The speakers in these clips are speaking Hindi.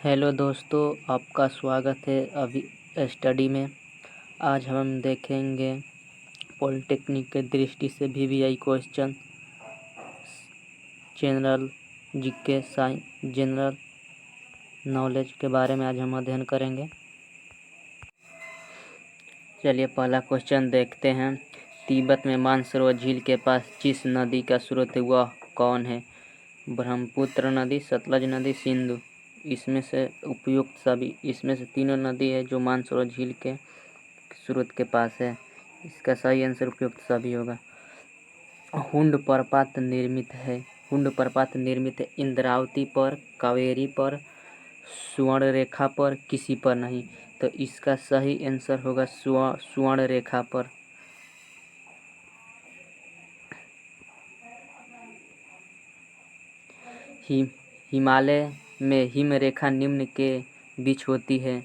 हेलो दोस्तों, आपका स्वागत है अभी स्टडी में। आज हम देखेंगे पॉलिटेक्निक के दृष्टि से VVI question, general GK, science, general knowledge के बारे में आज हम अध्ययन करेंगे। चलिए पहला क्वेश्चन देखते हैं। तिब्बत में मानसरोवर झील के पास जिस नदी का स्रोत है वह कौन है? ब्रह्मपुत्र नदी, सतलज नदी, सिंधु। इसमें से तीनों नदी है जो मानसरोवर झील के स्रोत के पास है। इसका सही आंसर उपयुक्त सभी होगा। हुंड प्रपात निर्मित है इंद्रावती पर, कावेरी पर, स्वर्ण रेखा पर, किसी पर नहीं। तो इसका सही आंसर होगा स्वर्ण रेखा पर। हिमालय में हिम रेखा निम्न के बीच होती है।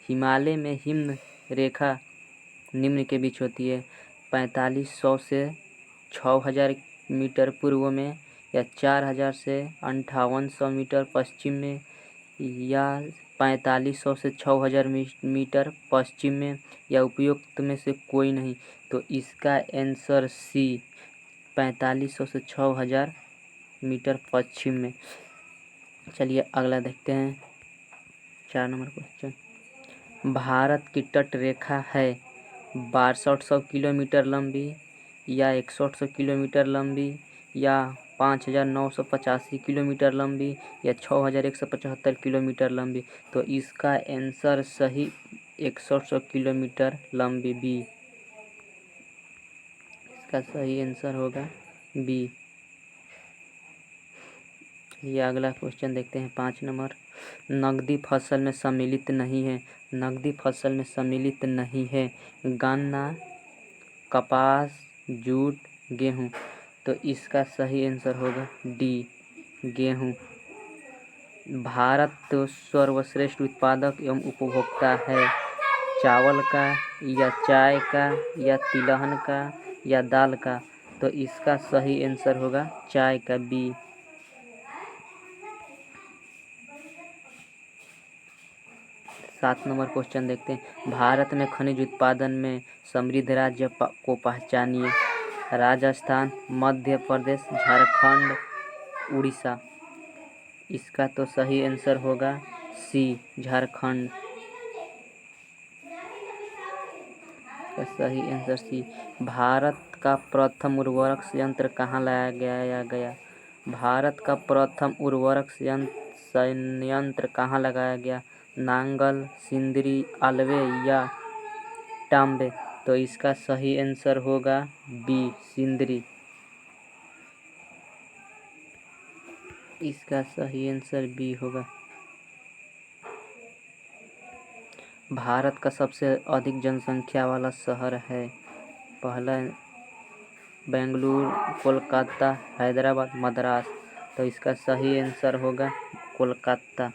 हिमालय में हिम रेखा निम्न के बीच होती है। 4500 से 6000 मीटर पूर्व में, या 4000 से 5800 मीटर पश्चिम में, या 4500 से 6000 मीटर पश्चिम में, या उपयुक्त में से कोई नहीं। तो इसका आंसर सी, 4500 से 6000 मीटर पश्चिम में। चलिए अगला देखते हैं, 4 नंबर क्वेश्चन। भारत की तट रेखा है 6200 किलोमीटर लंबी, या 6100 किलोमीटर लंबी, या 5985 किलोमीटर लंबी, या 6175 किलोमीटर लंबी। तो इसका आंसर सही 6100 किलोमीटर लंबी, बी। इसका सही आंसर होगा बी। ये अगला क्वेश्चन देखते हैं, 5 नंबर। नकदी फसल में सम्मिलित नहीं है। नकदी फसल में सम्मिलित नहीं है गन्ना, कपास, जूट, गेहूँ। तो इसका सही आंसर होगा डी, गेहूँ। भारत सर्वश्रेष्ठ उत्पादक एवं उपभोक्ता है चावल का, या चाय का, या तिलहन का, या दाल का। तो इसका सही आंसर होगा चाय का, बी। 7 नंबर क्वेश्चन देखते हैं। भारत में खनिज उत्पादन में समृद्ध राज्य को पहचानिए। राजस्थान, मध्य प्रदेश, झारखंड, उड़ीसा। इसका तो सही आंसर होगा सी, झारखंड। सही आंसर सी। भारत का प्रथम उर्वरक संयंत्र कहाँ लगाया गया? भारत का प्रथम उर्वरक संयंत्र कहाँ लगाया गया? नांगल, सिंदरी, अलवे, या टांबे। तो इसका सही आंसर होगा बी, सिंदरी। इसका सही आंसर बी होगा। भारत का सबसे अधिक जनसंख्या वाला शहर है। पहला बेंगलुरु, कोलकाता, हैदराबाद, मद्रास। तो इसका सही आंसर होगा कोलकाता।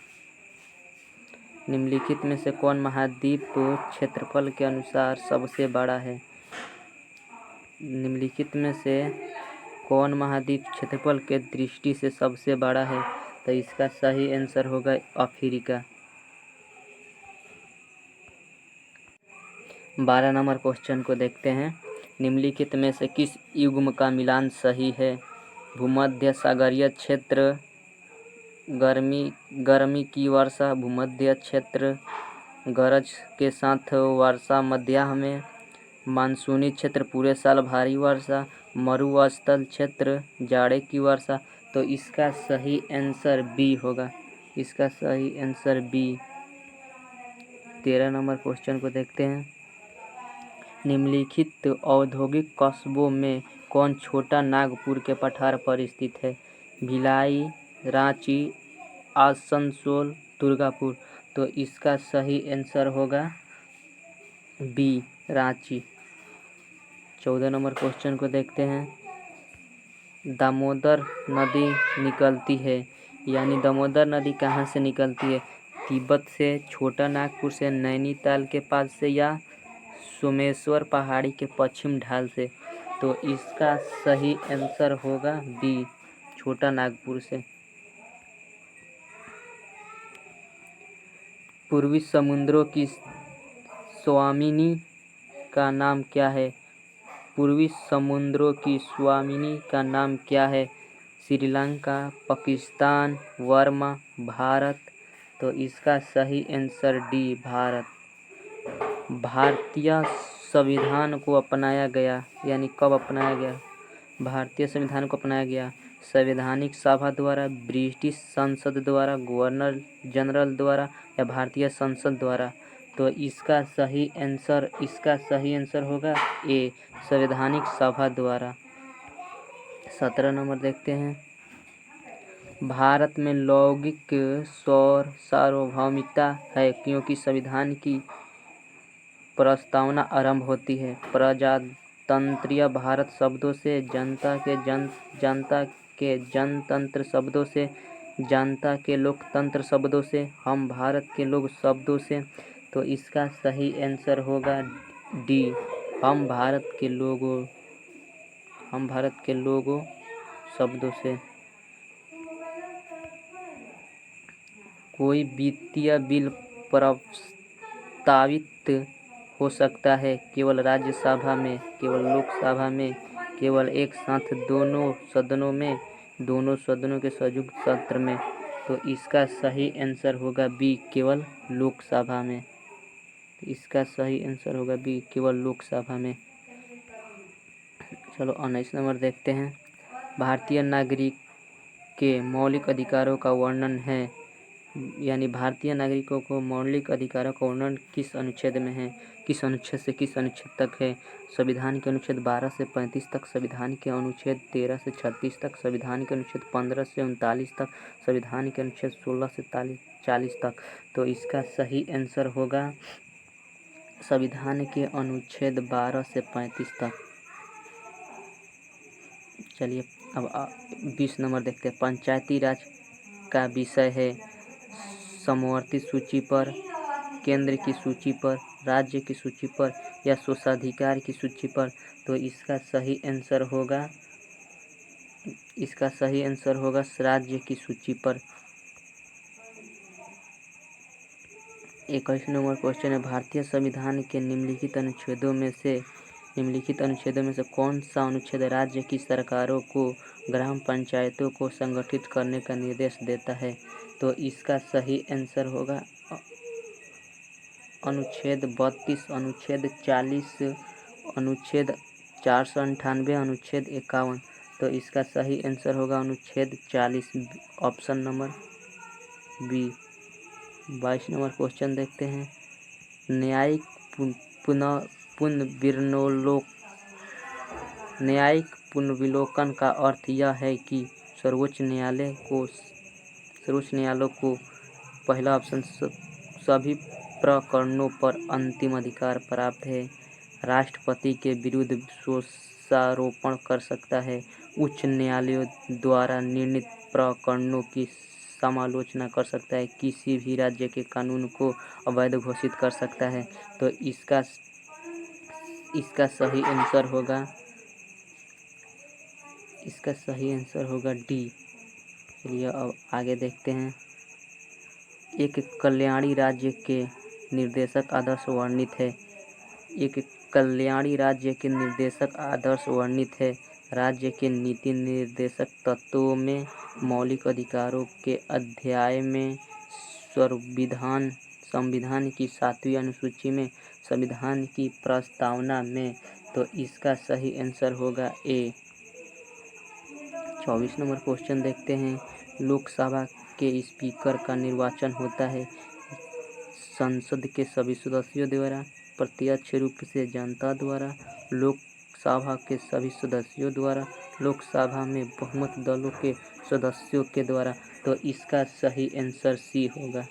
निम्नलिखित में से कौन महाद्वीप क्षेत्रफल के अनुसार सबसे बड़ा है? निम्नलिखित में से कौन महाद्वीप क्षेत्रफल के दृष्टि से सबसे बड़ा है? तो इसका सही आंसर होगा अफ्रीका। 12 नंबर क्वेश्चन को देखते हैं। निम्नलिखित में से किस युग्म का मिलान सही है? भूमध्य सागरीय क्षेत्र, गर्मी की वर्षा, भूमध्य क्षेत्र, गरज के साथ वर्षा मध्याह्न में, मानसूनी क्षेत्र, पूरे साल भारी वर्षा, मरुस्थल क्षेत्र, जाड़े की वर्षा। तो इसका सही आंसर बी होगा। इसका सही आंसर बी। 13 नंबर क्वेश्चन को देखते हैं। निम्नलिखित औद्योगिक कस्बों में कौन छोटा नागपुर के पठार पर स्थित है? भिलाई, रांची, आसनसोल, दुर्गापुर। तो इसका सही आंसर होगा बी, रांची। 14 नंबर क्वेश्चन को देखते हैं। दामोदर नदी निकलती है, यानी दामोदर नदी कहाँ से निकलती है? तिब्बत से, छोटा नागपुर से, नैनीताल के पास से, या सोमेश्वर पहाड़ी के पश्चिम ढाल से। तो इसका सही आंसर होगा बी, छोटा नागपुर से। पूर्वी समुद्रों की स्वामिनी का नाम क्या है? पूर्वी समुद्रों की स्वामिनी का नाम क्या है? श्रीलंका, पाकिस्तान, बर्मा, भारत। तो इसका सही आंसर डी, भारत। भारतीय संविधान को अपनाया गया, यानी कब अपनाया गया? भारतीय संविधान को अपनाया गया संवैधानिक सभा द्वारा, ब्रिटिश संसद द्वारा, गवर्नर जनरल द्वारा या भारतीय संसद द्वारा। तो इसका सही आंसर होगा ए, संवैधानिक सभा द्वारा। 17 नंबर देखते हैं। भारत में लौकिक सार्वभौमिकता है क्योंकि संविधान की प्रस्तावना आरंभ होती है प्रजातंत्रीय भारत शब्दों से, जनता के जनतंत्र शब्दों से, जनता के लोकतंत्र शब्दों से, हम भारत के लोग शब्दों से। तो इसका सही आंसर होगा डी, हम भारत के लोगों शब्दों से। कोई वित्तीय बिल प्रस्तावित हो सकता है केवल राज्यसभा में, केवल लोकसभा में, केवल एक साथ दोनों सदनों में, दोनों सदनों के संयुक्त सत्र में। तो इसका सही आंसर होगा बी, केवल लोकसभा में। इसका सही आंसर होगा बी, केवल लोकसभा में। चलो 19 नंबर देखते हैं। भारतीय नागरिक के मौलिक अधिकारों का वर्णन है, यानी भारतीय नागरिकों को मौलिक अधिकारों का वर्णन किस अनुच्छेद में है? किस अनुच्छेद से किस अनुच्छेद तक है? संविधान के अनुच्छेद 12 से 35 तक, संविधान के अनुच्छेद 13 से 36 तक, संविधान के अनुच्छेद 15 से 39 तक, संविधान के अनुच्छेद 16 से 40 तक। तो इसका सही आंसर होगा संविधान के अनुच्छेद 12 से 35 तक। चलिए अब 20 नंबर देखते हैं। पंचायती राज का विषय है समवर्ती सूची पर, केंद्र की सूची पर, राज्य की सूची पर या स्वशाधिकार की सूची पर। तो इसका सही आंसर होगा राज्य की सूची पर। 21 नंबर क्वेश्चन है। भारतीय संविधान के निम्नलिखित अनुच्छेदों में से कौन सा अनुच्छेद राज्य की सरकारों को ग्राम पंचायतों को संगठित करने का निर्देश देता है? तो इसका सही आंसर होगा अनुच्छेद 32, अनुच्छेद 40, अनुच्छेद 498, अनुच्छेद 51। तो इसका सही आंसर होगा अनुच्छेद 40, option number B. 22 number question देखते हैं। न्यायिक पुनर्विलोकन का अर्थ यह है कि सर्वोच्च न्यायालय को पहला ऑप्शन सभी प्रकरणों पर अंतिम अधिकार प्राप्त है, राष्ट्रपति के विरुद्ध दोषारोपण कर सकता है, उच्च न्यायालयों द्वारा निर्णीत प्रकरणों की समालोचना कर सकता है, किसी भी राज्य के कानून को अवैध घोषित कर सकता है। तो इसका सही आंसर होगा डी। चलिए अब आगे देखते हैं। एक कल्याणी राज्य के निर्देशक आदर्श वर्णित है। एक कल्याणी राज्य के निर्देशक आदर्श वर्णित है। राज्य के नीति निर्देशक तत्वों में, मौलिक अधिकारों के अध्याय में, संविधान की 7वीं अनुसूची में, संविधान की प्रस्तावना में। तो इसका सही आंसर होगा ए। 24 नंबर क्वेश्चन देखते हैं। लोकसभा के स्पीकर का निर्वाचन होता है संसद के सभी सदस्यों द्वारा, प्रत्यक्ष रूप से जनता द्वारा, लोकसभा के सभी सदस्यों द्वारा, लोकसभा में बहुमत दलों के सदस्यों के द्वारा। तो इसका सही आंसर सी होगा।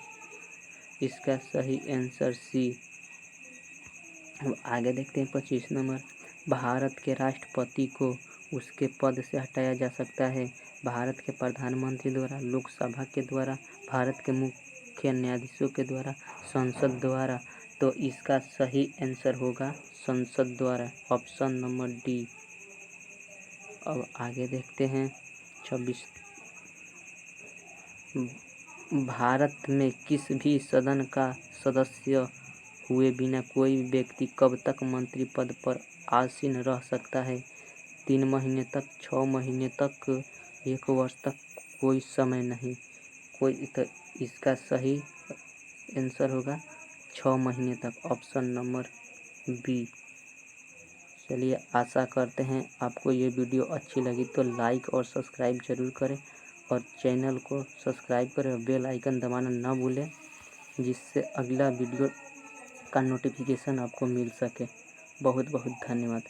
इसका सही आंसर सी। अब आगे देखते हैं 25 नंबर। भारत के राष्ट्रपति को उसके पद से हटाया जा सकता है भारत के प्रधानमंत्री द्वारा, लोकसभा के द्वारा, भारत के मुख्य न्यायाधीशों के द्वारा, संसद द्वारा। तो इसका सही आंसर होगा संसद द्वारा, ऑप्शन नंबर डी। अब आगे देखते हैं 26 भारत में किस भी सदन का सदस्य हुए बिना कोई व्यक्ति कब तक मंत्री पद पर आसीन रह सकता है? 3 महीने तक, 6 महीने तक, 1 वर्ष तक, कोई समय नहीं। तो इसका सही आंसर होगा 6 महीने तक, ऑप्शन नंबर बी। चलिए, आशा करते हैं आपको ये वीडियो अच्छी लगी तो लाइक और सब्सक्राइब ज़रूर करें और चैनल को सब्सक्राइब करें और बेल आइकन दबाना ना भूलें, जिससे अगला वीडियो का नोटिफिकेशन आपको मिल सके। बहुत बहुत धन्यवाद।